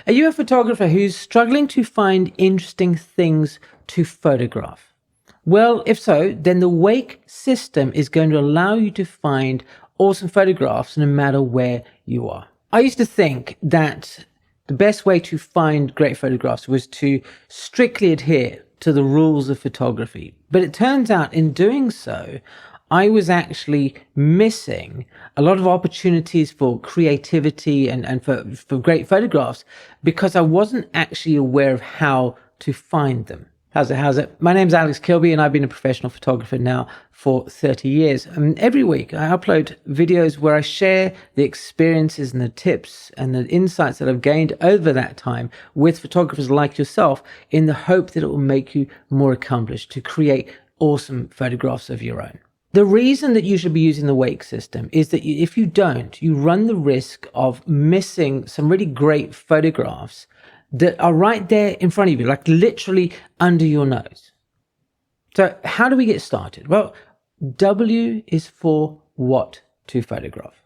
Are you a photographer who's struggling to find interesting things to photograph? Well, if so, then the Wake system is going to allow you to find awesome photographs no matter where you are. I used to think that the best way to find great photographs was to strictly adhere to the rules of photography. But it turns out in doing so, I was actually missing a lot of opportunities for creativity and for great photographs because I wasn't actually aware of how to find them. How's it? My name's Alex Kilby and I've been a professional photographer now for 30 years. And every week I upload videos where I share the experiences and the tips and the insights that I've gained over that time with photographers like yourself in the hope that it will make you more accomplished to create awesome photographs of your own. The reason that you should be using the Wake system is that if you don't, you run the risk of missing some really great photographs that are right there in front of you, like literally under your nose. So how do we get started? Well, W is for what to photograph.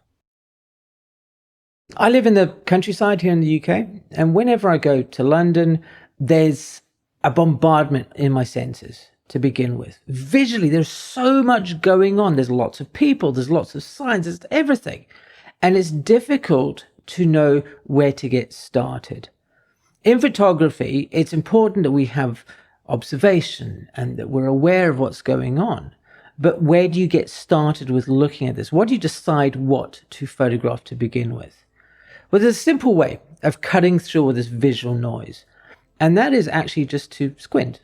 I live in the countryside here in the UK, and whenever I go to London, there's a bombardment in my senses to begin with. Visually, there's so much going on. There's lots of people, there's lots of signs, there's everything. And it's difficult to know where to get started. In photography, it's important that we have observation and that we're aware of what's going on. But where do you get started with looking at this? What do you decide what to photograph to begin with? Well, there's a simple way of cutting through all this visual noise. And that is actually just to squint.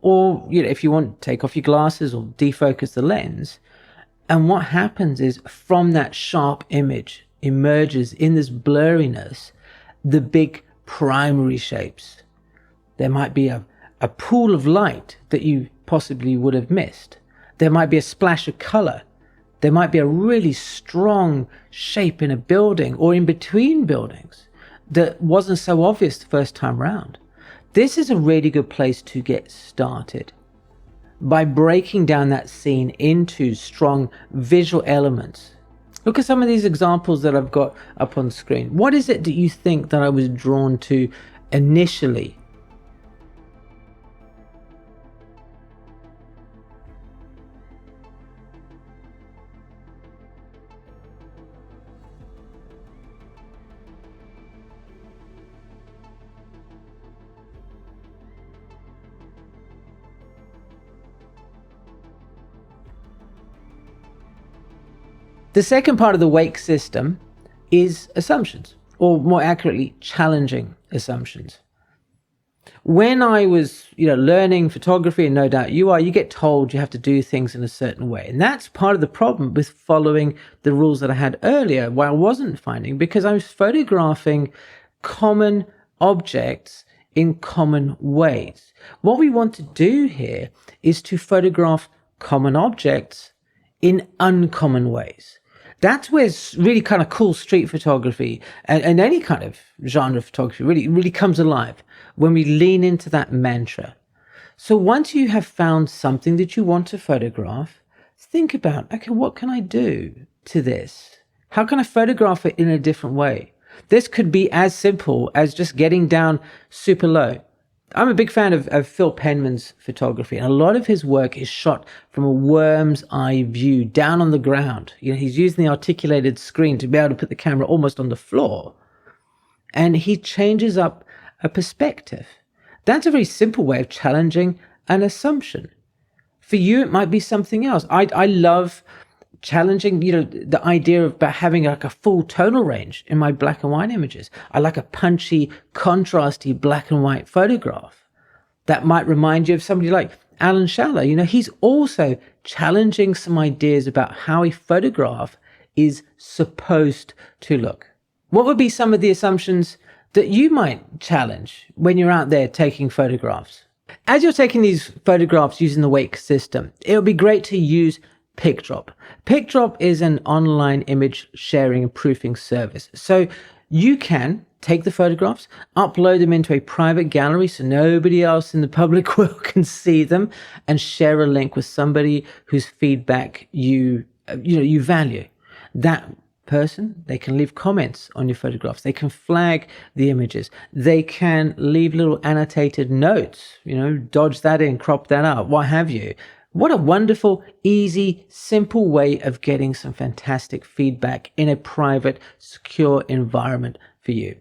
Or, if you want, take off your glasses or defocus the lens. And what happens is from that sharp image emerges in this blurriness, the big primary shapes. There might be a pool of light that you possibly would have missed. There might be a splash of color. There might be a really strong shape in a building or in between buildings that wasn't so obvious the first time round. This is a really good place to get started by breaking down that scene into strong visual elements. Look at some of these examples that I've got up on screen. What is it that you think that I was drawn to initially? The second part of the Wake system is assumptions, or more accurately, challenging assumptions. When I was, learning photography, and no doubt you are, you get told you have to do things in a certain way. And that's part of the problem with following the rules that I had earlier, where I wasn't finding, because I was photographing common objects in common ways. What we want to do here is to photograph common objects in uncommon ways. That's where it's really kind of cool street photography and any kind of genre of photography really comes alive when we lean into that mantra. So once you have found something that you want to photograph, think about, okay, what can I do to this? How can I photograph it in a different way? This could be as simple as just getting down super low. I'm a big fan of Phil Penman's photography, and a lot of his work is shot from a worm's eye view down on the ground. He's using the articulated screen to be able to put the camera almost on the floor, and he changes up a perspective. That's a very simple way of challenging an assumption. For you, it might be something else. I love challenging, the idea of having like a full tonal range in my black and white images. I like a punchy, contrasty black and white photograph. That might remind you of somebody like Alan Schaller. He's also challenging some ideas about how a photograph is supposed to look. What would be some of the assumptions that you might challenge when you're out there taking photographs? As you're taking these photographs using the Wake system, it would be great to use PicDrop. PicDrop is an online image sharing and proofing service. So you can take the photographs, upload them into a private gallery so nobody else in the public world can see them, and share a link with somebody whose feedback you value. That person. They can leave comments on your photographs. They can flag the images. They can leave little annotated notes, dodge that in, crop that out, what have you. What a wonderful, easy, simple way of getting some fantastic feedback in a private, secure environment for you.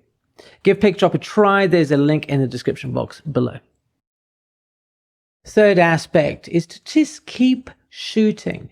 Give PicDrop a try. There's a link in the description box below. Third aspect is to just keep shooting.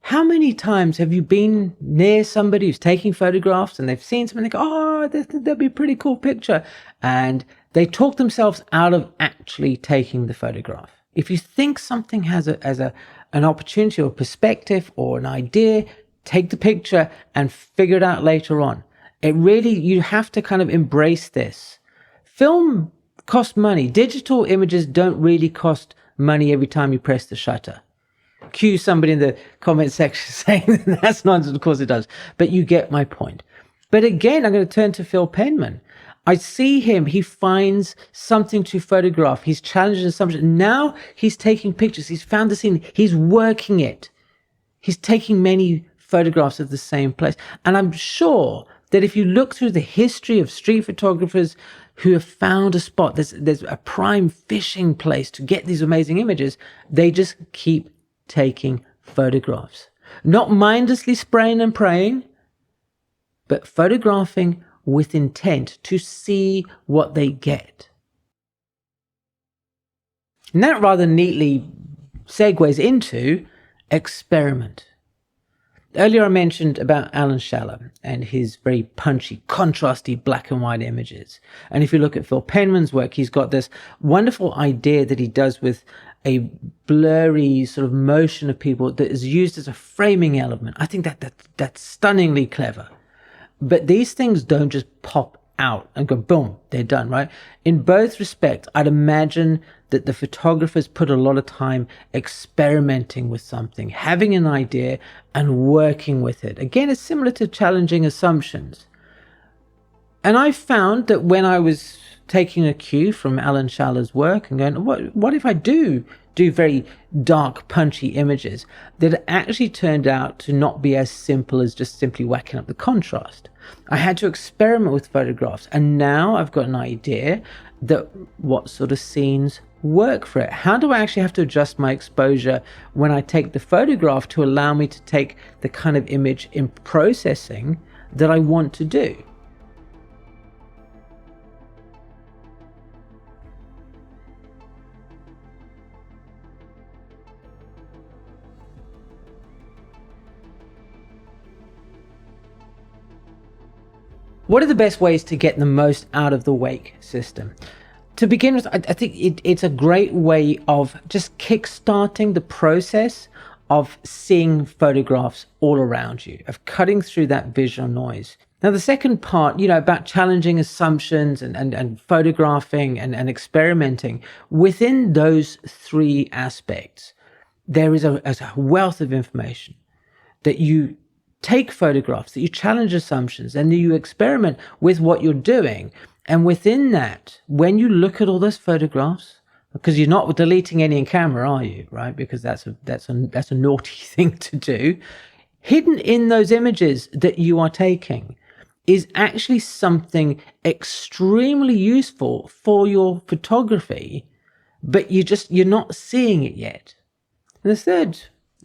How many times have you been near somebody who's taking photographs and they've seen something, they go, oh, that'd be a pretty cool picture. And they talk themselves out of actually taking the photograph. If you think something has an opportunity or perspective or an idea, take the picture and figure it out later on. You have to kind of embrace this. Film costs money. Digital images don't really cost money every time you press the shutter. Cue somebody in the comment section saying that's nonsense. Of course it does. But you get my point. But again, I'm going to turn to Phil Penman. I see him. He finds something to photograph. He's challenging assumption. Now he's taking pictures. He's found the scene. He's working it. He's taking many photographs of the same place. And I'm sure that if you look through the history of street photographers who have found a spot, there's a prime fishing place to get these amazing images, they just keep taking photographs. Not mindlessly spraying and praying, but photographing with intent to see what they get. And that rather neatly segues into experiment. Earlier I mentioned about Alan Schaller and his very punchy, contrasty black and white images. And if you look at Phil Penman's work, he's got this wonderful idea that he does with a blurry sort of motion of people that is used as a framing element. I think that's stunningly clever. But these things don't just pop out and go, boom, they're done, right? In both respects, I'd imagine that the photographers put a lot of time experimenting with something, having an idea and working with it. Again, it's similar to challenging assumptions. And I found that when I was taking a cue from Alan Schaller's work and going, what if I do very dark, punchy images, that it actually turned out to not be as simple as just simply whacking up the contrast. I had to experiment with photographs, and now I've got an idea that what sort of scenes work for it. How do I actually have to adjust my exposure when I take the photograph to allow me to take the kind of image in processing that I want to do? What are the best ways to get the most out of the Wake system? To begin with, I think it's a great way of just kickstarting the process of seeing photographs all around you, of cutting through that visual noise. Now, the second part, about challenging assumptions and photographing and experimenting, within those three aspects, there is a wealth of information that you take photographs, that you challenge assumptions, and that you experiment with what you're doing. And within that, when you look at all those photographs, because you're not deleting any in camera, are you? Right? Because that's a naughty thing to do. Hidden in those images that you are taking is actually something extremely useful for your photography, but you're not seeing it yet. And the third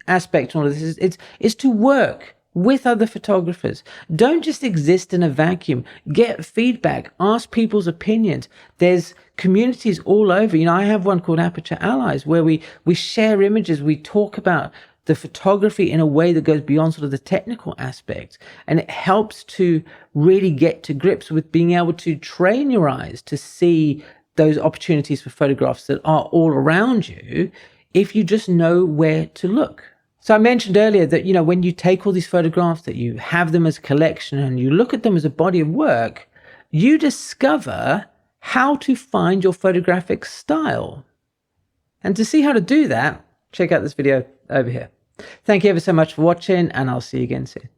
aspect of all of this is to work with other photographers. Don't just exist in a vacuum. Get feedback. Ask people's opinions. There's communities all over. I have one called Aperture Allies where we share images. We talk about the photography in a way that goes beyond sort of the technical aspects. And it helps to really get to grips with being able to train your eyes to see those opportunities for photographs that are all around you if you just know where to look. So I mentioned earlier that, when you take all these photographs, that you have them as a collection and you look at them as a body of work, you discover how to find your photographic style. And to see how to do that, check out this video over here. Thank you ever so much for watching, and I'll see you again soon.